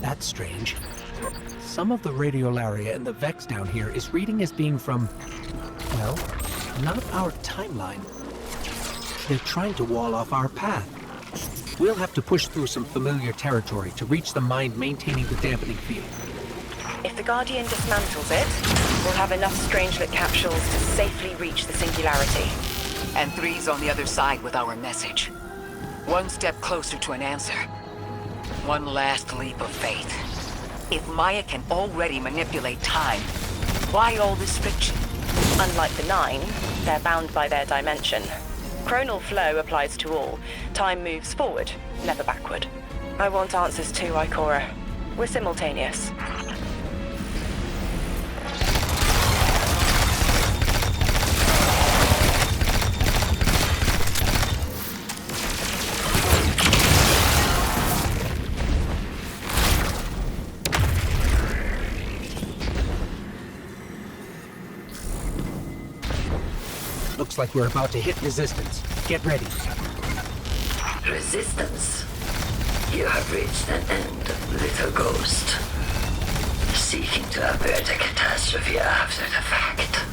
That's strange. Some of the radiolaria in the Vex down here is reading as being from, well, not our timeline. They're trying to wall off our path. We'll have to push through some familiar territory to reach the mind maintaining the dampening field. If the Guardian dismantles it, we'll have enough Strangelet capsules to safely reach the Singularity. And Three's on the other side with our message. One step closer to an answer. One last leap of faith. If Maya can already manipulate time, why all this friction? Unlike the Nine, they're bound by their dimension. Chronal flow applies to all. Time moves forward, never backward. I want answers too, Ikora. We're simultaneous. Looks like we're about to hit resistance. Get ready. Resistance? You have reached an end, little ghost. Seeking to avert a catastrophe after the fact.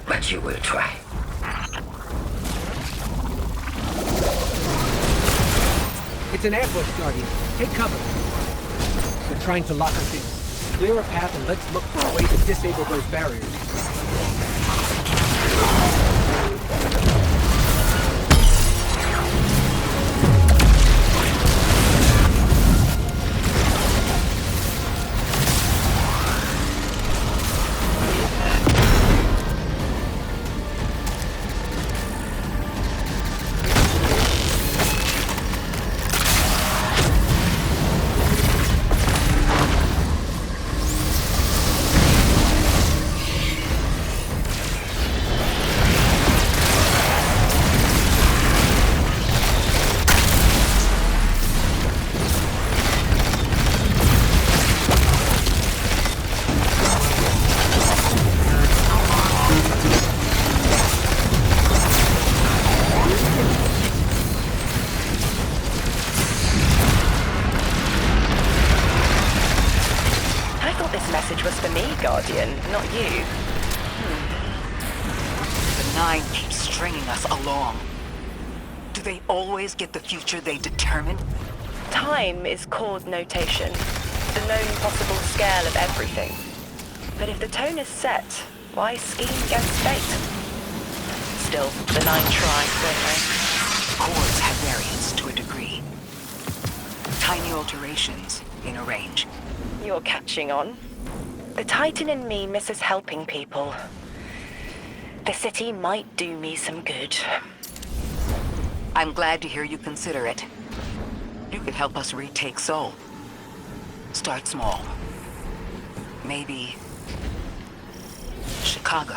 But you will try. It's an ambush, Guardian. Take cover. They're trying to lock us in. Clear a path and let's look for a way to disable those barriers. Guardian, not you. The Nine keeps stringing us along. Do they always get the future they determine? Time is chord notation, the known possible scale of everything. But if the tone is set, why scheme against fate? Still, the Nine try, don't they? Chords have variance to a degree. Tiny alterations in a range. You're catching on. The Titan in me misses helping people. The city might do me some good. I'm glad to hear you consider it. You could help us retake Sol. Start small. Maybe Chicago.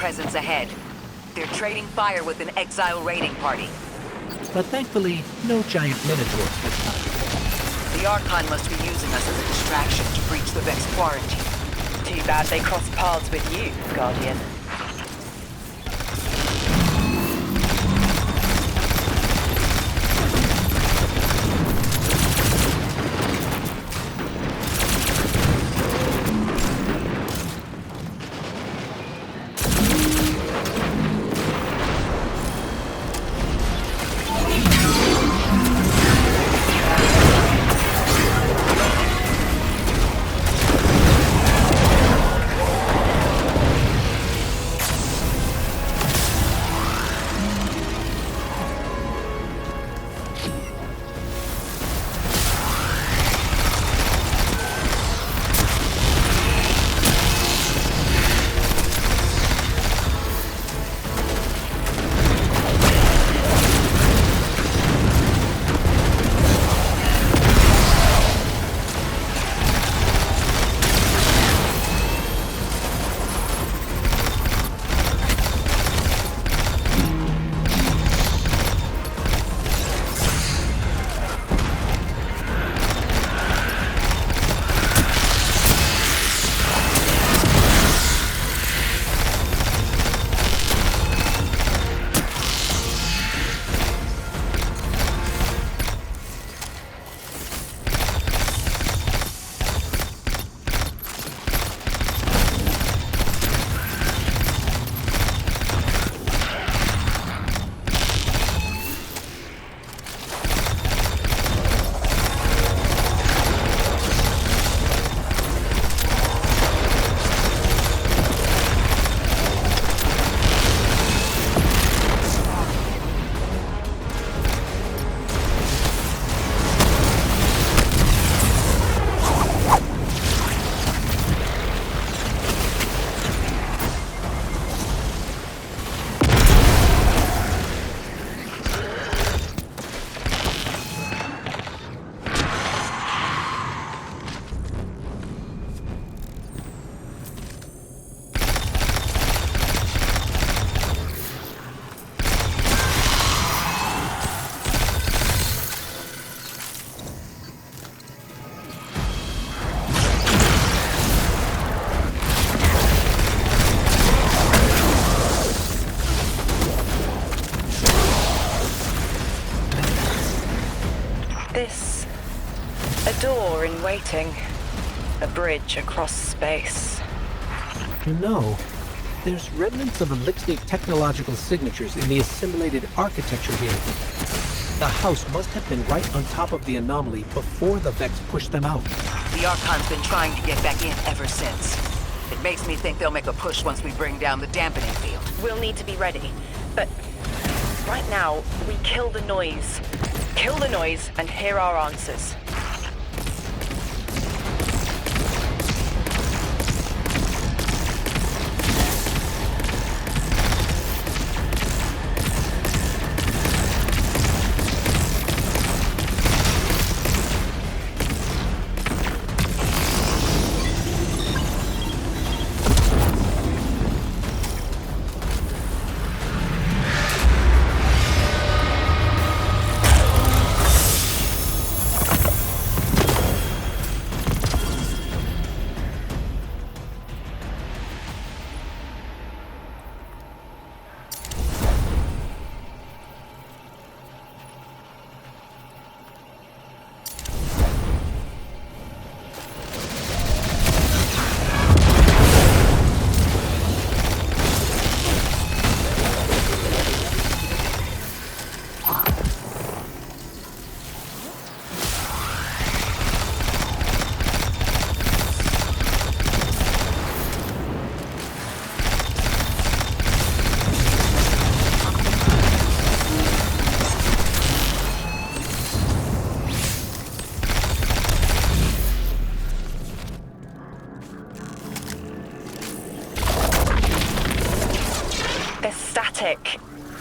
presence ahead. They're trading fire with an exile raiding party. But thankfully, no giant minotaurs this time. The Archon must be using us as a distraction to breach the Vex quarantine. Too bad they crossed paths with you, Guardian. This... a door in waiting. A bridge across space. No. There's remnants of Elixir technological signatures in the assimilated architecture here. The house must have been right on top of the anomaly before the Vex pushed them out. The Archon's been trying to get back in ever since. It makes me think they'll make a push once we bring down the dampening field. We'll need to be ready, but right now, we kill the noise. Kill the noise and hear our answers.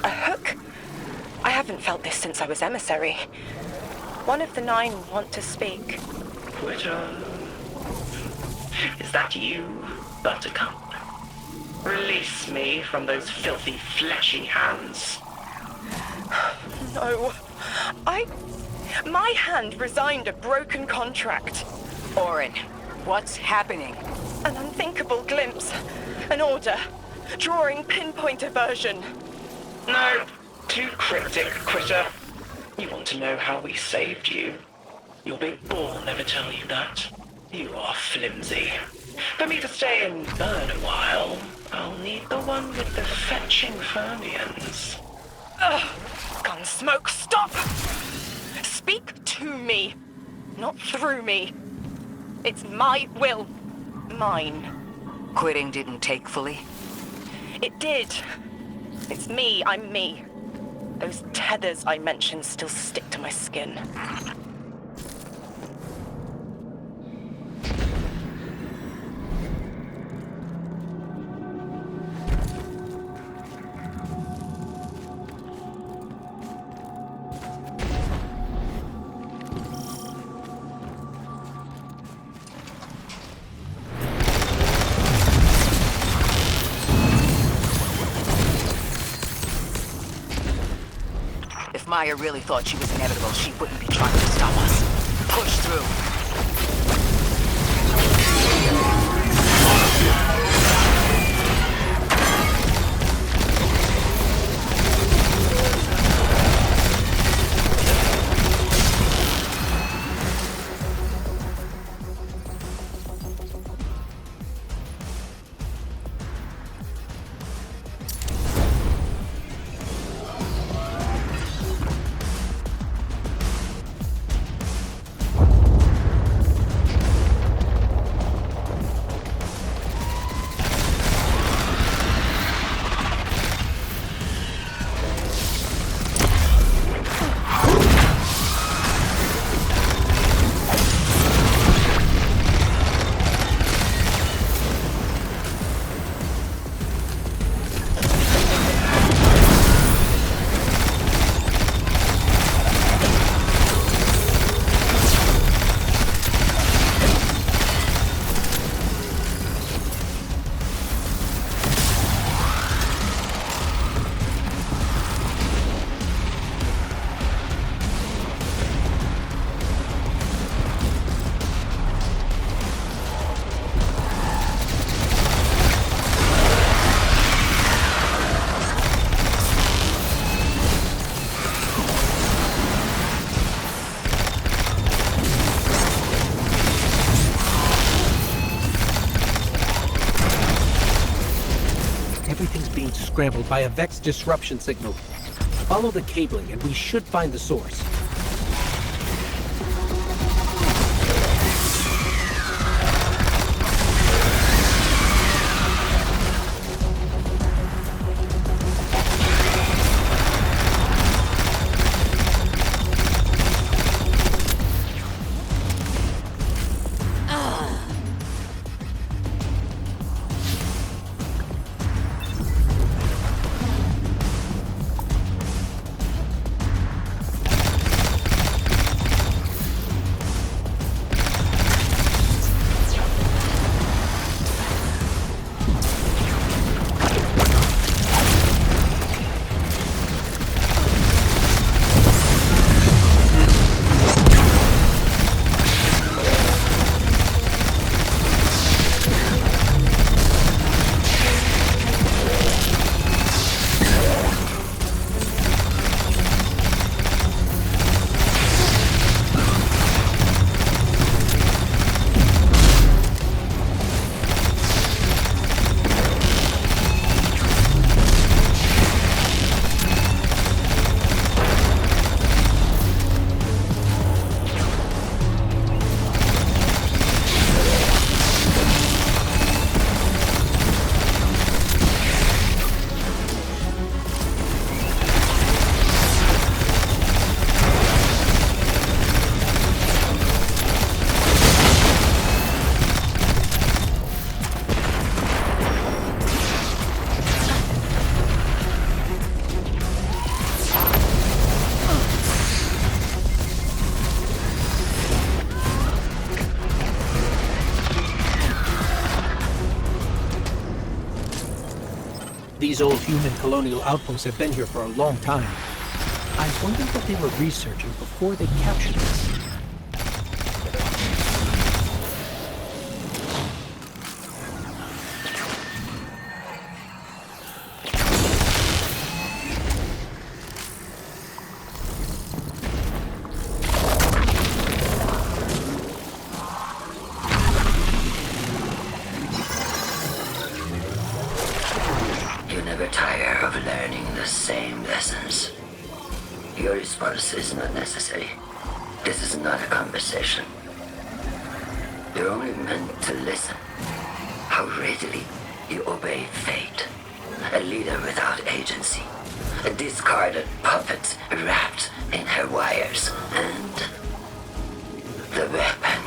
A hook? I haven't felt this since I was emissary. One of the 9 want to speak. Twitter. Is that you, Buttercup? Release me from those filthy, fleshy hands. No. My hand resigned a broken contract. Orin, what's happening? An unthinkable glimpse. An order. Drawing pinpoint aversion. No, too cryptic, Quitter. You want to know how we saved you? Your big ball never tell you that. You are flimsy. For me to stay and burn a while, I'll need the one with the fetching fermions. Ugh! Gunsmoke, stop! Speak to me, not through me. It's my will. Mine. Quitting didn't take fully? It did. It's me, I'm me. Those tethers I mentioned still stick to my skin. If Maya really thought she was inevitable, she wouldn't be trying to stop us. Push through. Everything's being scrambled by a Vex disruption signal. Follow the cabling and we should find the source. These old human colonial outposts have been here for a long time. I wonder what they were researching before they captured us. You never tire of learning the same lessons. Your response is not necessary. This is not a conversation. You're only meant to listen. How readily you obey fate. A leader without agency. A discarded puppet wrapped in her wires. And the weapon.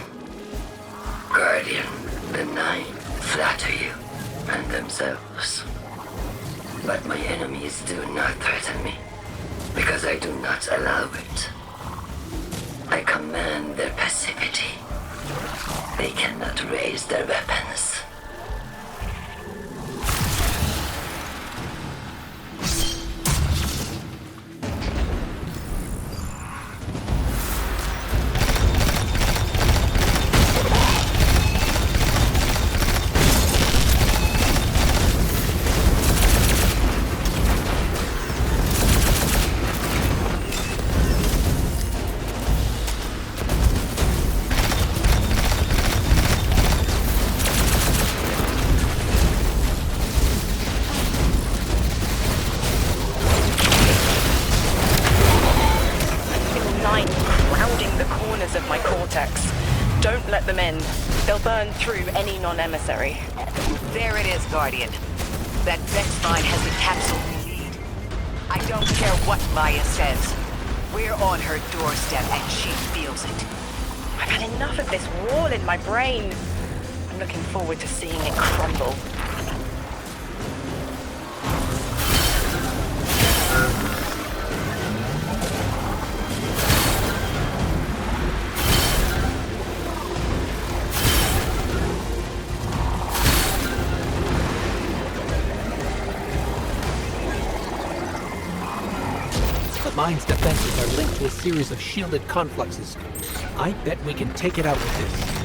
Guardian, the Nine flatter you and themselves. But my enemies do not threaten me, because I do not allow it. I command their passivity. They cannot raise their weapons. Of my cortex. Don't let them in. They'll burn through any non-emissary. There it is, Guardian. That Vex mine has the capsule we need. I don't care what Maya says. We're on her doorstep and she feels it. I've had enough of this wall in my brain. I'm looking forward to seeing it crumble. The mine's defenses are linked to a series of shielded confluxes. I bet we can take it out with this.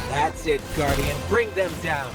That's it, Guardian. Bring them down.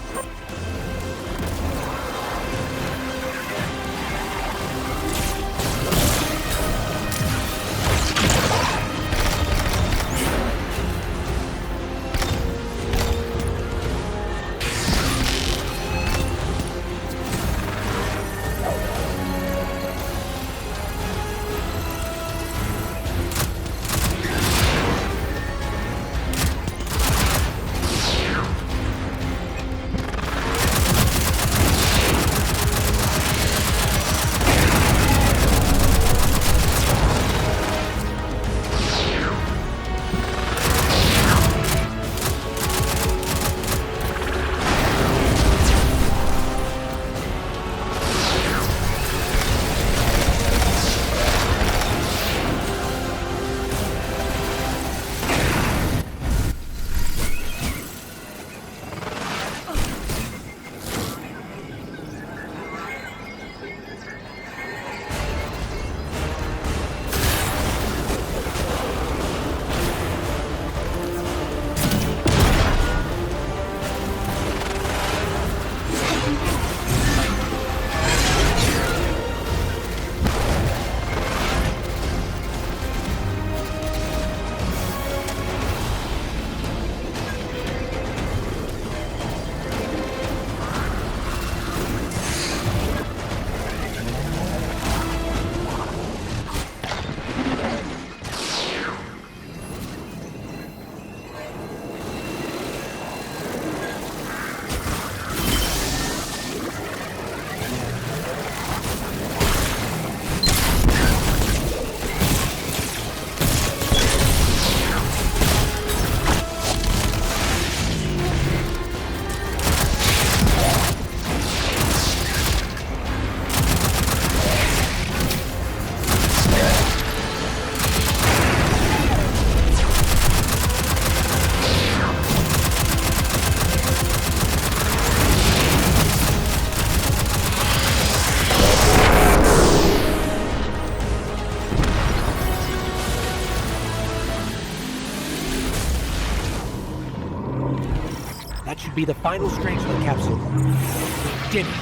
should be the final Strangelet capsule. We did it.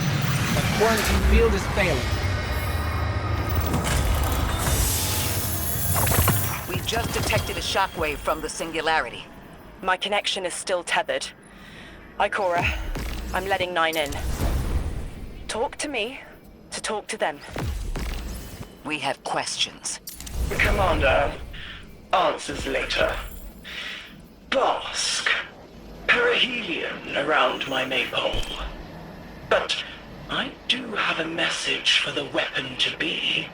The quarantine field is failing. We just detected a shockwave from the Singularity. My connection is still tethered. Ikora, I'm letting 9 in. Talk to me to talk to them. We have questions. Commander, answers later. Bask. Perihelion around my maypole. But I do have a message for the weapon-to-be.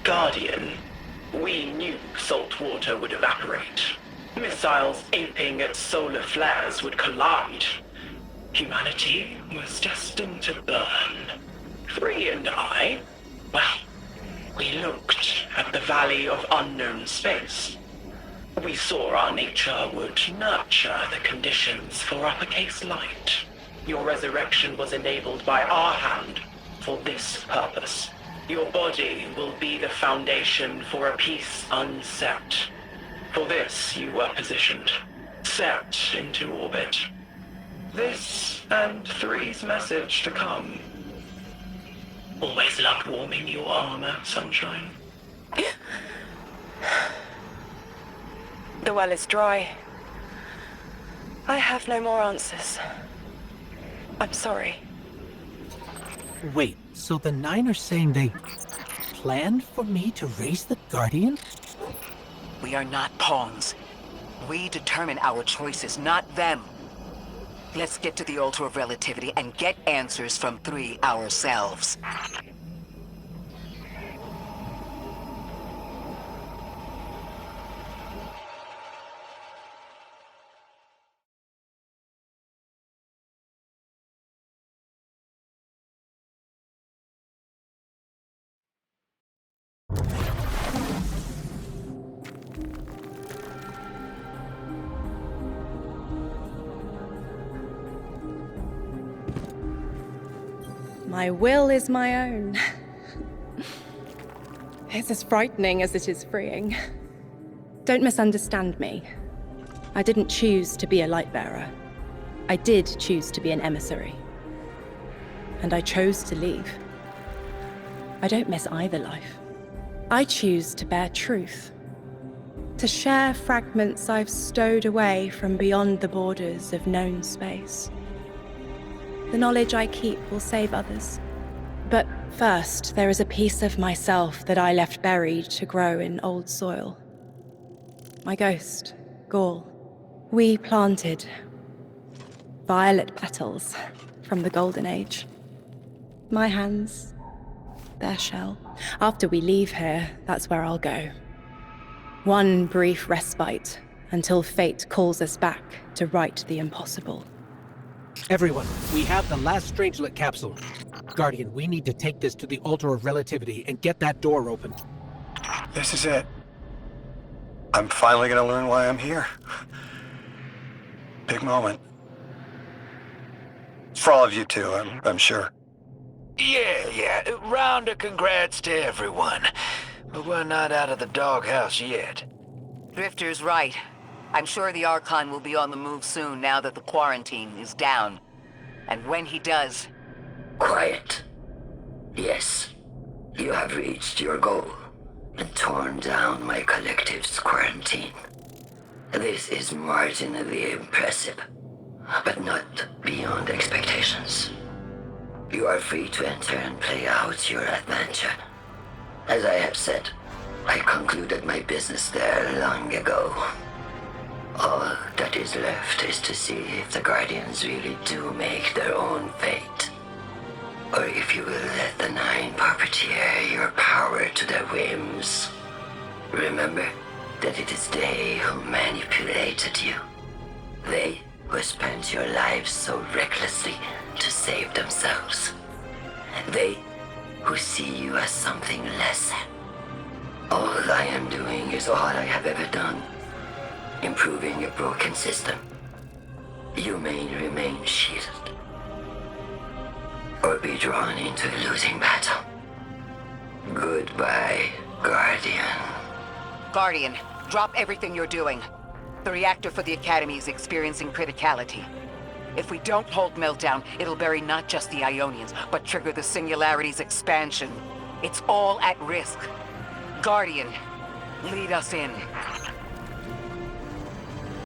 Guardian, we knew salt water would evaporate. Missiles aping at solar flares would collide. Humanity was destined to burn. 3 and I, well, we looked at the Valley of Unknown Space. We saw our nature would nurture the conditions for uppercase light. Your resurrection was enabled by our hand for this purpose. Your body will be the foundation for a peace unset. For this you were positioned, set into orbit. This and 3's message to come. Always loved warming your armor, Sunshine. The well is dry. I have no more answers. I'm sorry. Wait, so the 9 are saying they planned for me to raise the Guardian? We are not pawns. We determine our choices, not them. Let's get to the Altar of Relativity and get answers from 3 ourselves. My will is my own. It's as frightening as it is freeing. Don't misunderstand me. I didn't choose to be a Lightbearer. I did choose to be an emissary. And I chose to leave. I don't miss either life. I choose to bear truth. To share fragments I've stowed away from beyond the borders of known space. The knowledge I keep will save others. But first, there is a piece of myself that I left buried to grow in old soil. My ghost, Gaul. We planted violet petals from the Golden Age. My hands, their shell. After we leave here, that's where I'll go. One brief respite until fate calls us back to right the impossible. Everyone, we have the last Strangelet capsule. Guardian, we need to take this to the Altar of Relativity and get that door open. This is it. I'm finally gonna learn why I'm here. Big moment. For all of you too, I'm sure. Yeah. Round of congrats to everyone. But we're not out of the doghouse yet. Drifter's right. I'm sure the Archon will be on the move soon now that the quarantine is down. And when he does... Quiet. Yes, you have reached your goal and torn down my collective's quarantine. This is marginally impressive, but not beyond expectations. You are free to enter and play out your adventure. As I have said, I concluded my business there long ago. All that is left is to see if the Guardians really do make their own fate. Or if you will let the 9 puppeteer your power to their whims. Remember that it is they who manipulated you. They who spent your lives so recklessly to save themselves. They who see you as something less. All I am doing is all I have ever done. Improving a broken system. You may remain shielded. Or be drawn into a losing battle. Goodbye, Guardian. Guardian, drop everything you're doing. The reactor for the Academy is experiencing criticality. If we don't hold Meltdown, it'll bury not just the Ionians, but trigger the Singularity's expansion. It's all at risk. Guardian, lead us in.